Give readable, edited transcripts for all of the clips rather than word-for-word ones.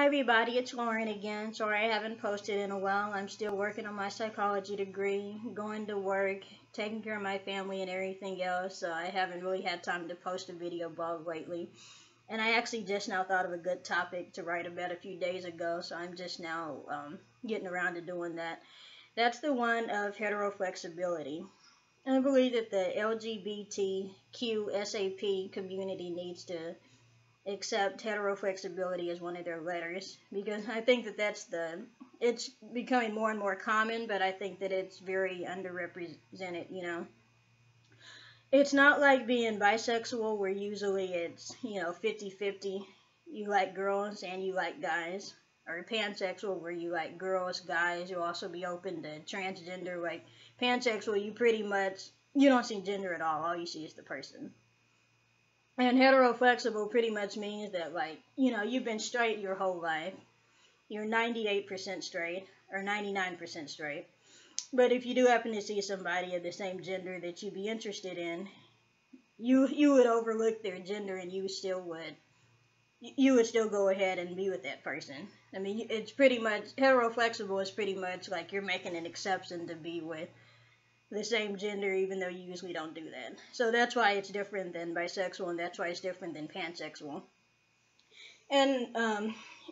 everybody, it's Lauren again. Sorry I haven't posted in a while. I'm still working on my psychology degree, going to work, taking care of my family and everything else, so I haven't really had time to post a video blog lately. And I actually just now thought of a good topic to write about a few days ago, so I'm just now getting around to doing that. That's the one of heteroflexibility. I believe that the LGBTQSAP community needs to accept heteroflexibility as one of their letters, because I think that it's becoming more and more common, but I think that it's very underrepresented. It's not like being bisexual where usually it's 50-50, you like girls and you like guys, or pansexual where you like girls, guys. You'll also be open to transgender. Like pansexual, you don't see gender at all you see is the person. And heteroflexible pretty much means that, you've been straight your whole life. You're 98% straight, or 99% straight. But if you do happen to see somebody of the same gender that you'd be interested in, you would overlook their gender and you would still go ahead and be with that person. I mean, it's pretty much, heteroflexible is pretty much like you're making an exception to be with the same gender, even though you usually don't do that. So that's why it's different than bisexual, and that's why it's different than pansexual. And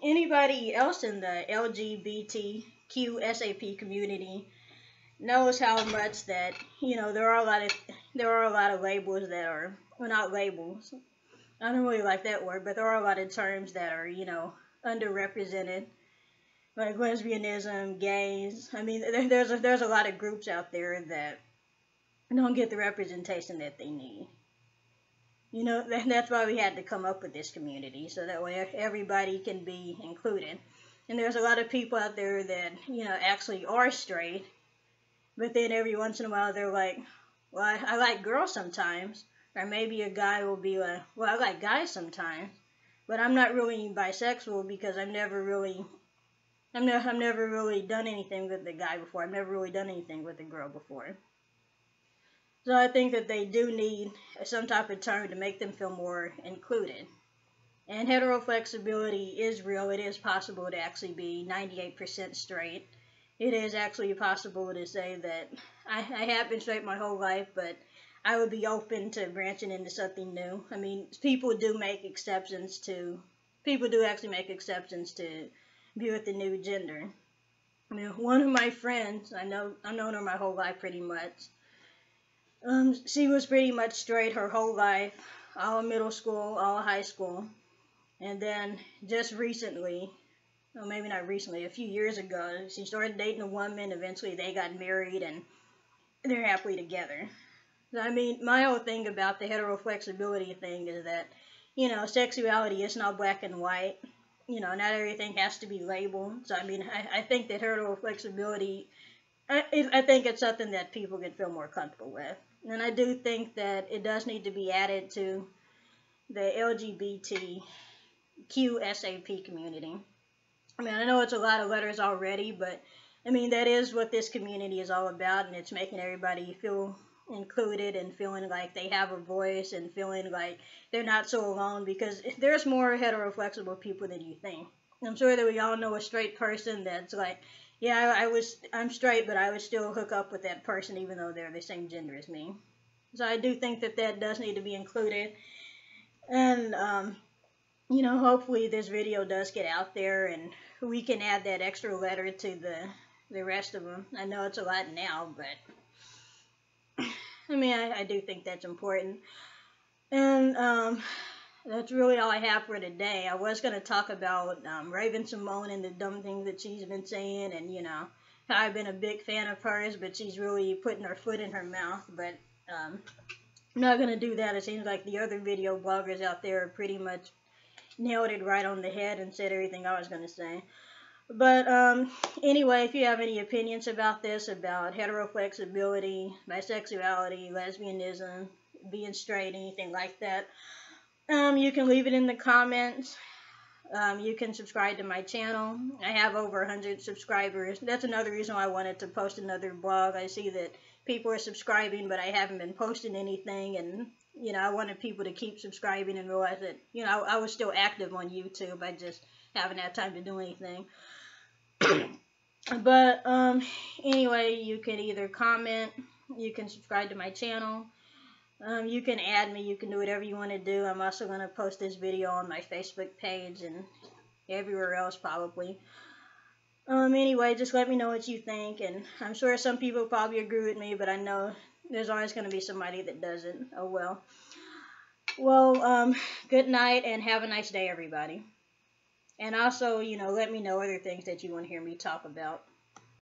anybody else in the LGBTQSAP community knows how much that there are a lot of labels that are, well, not labels. I don't really like that word, but there are a lot of terms that are underrepresented. Like lesbianism, gays. I mean, there's a lot of groups out there that don't get the representation that they need. That's why we had to come up with this community, so that way everybody can be included. And there's a lot of people out there that, actually are straight, but then every once in a while they're like, well, I like girls sometimes. Or maybe a guy will be like, well, I like guys sometimes, but I'm not really bisexual because I've never really done anything with a guy before. I've never really done anything with a girl before. So I think that they do need some type of term to make them feel more included. And heteroflexibility is real. It is possible to actually be 98% straight. It is actually possible to say that I have been straight my whole life, but I would be open to branching into something new. I mean, people do actually make exceptions to be with the new gender. I mean, one of my friends, I've known her my whole life pretty much. She was pretty much straight her whole life, all middle school, all high school. And then just recently, well, maybe not recently, a few years ago, she started dating a woman. Eventually they got married and they're happily together. So, I mean, my whole thing about the heteroflexibility thing is that, sexuality is not black and white. Not everything has to be labeled. So, I mean, I think that heteroflexibility, I think it's something that people can feel more comfortable with. And I do think that it does need to be added to the LGBTQSAP community. I mean, I know it's a lot of letters already, but, I mean, that is what this community is all about, and it's making everybody feel included and feeling like they have a voice and feeling like they're not so alone, because there's more heteroflexible people than you think. I'm sure that we all know a straight person that's like, yeah, I'm straight, but I would still hook up with that person even though they're the same gender as me. So I do think that does need to be included. And, hopefully this video does get out there and we can add that extra letter to the rest of them. I know it's a lot now, but I mean, I do think that's important. And that's really all I have for today. I was going to talk about Raven-Symoné and the dumb things that she's been saying, and, how I've been a big fan of hers, but she's really putting her foot in her mouth. But I'm not going to do that. It seems like the other video bloggers out there pretty much nailed it right on the head and said everything I was going to say. But anyway, if you have any opinions about this, about heteroflexibility, bisexuality, lesbianism, being straight, anything like that, you can leave it in the comments. You can subscribe to my channel. I have over 100 subscribers. That's another reason why I wanted to post another blog. I see that people are subscribing, but I haven't been posting anything, and you know, I wanted people to keep subscribing and realize that, you know, I was still active on YouTube. I just haven't had time to do anything. But anyway, you can either comment, you can subscribe to my channel, you can add me, you can do whatever you want to do. I'm also going to post this video on my Facebook page and everywhere else probably. Anyway, just let me know what you think, and I'm sure some people probably agree with me, but I know there's always going to be somebody that doesn't. Oh well. Well, good night and have a nice day, everybody. And also, you know, let me know other things that you want to hear me talk about.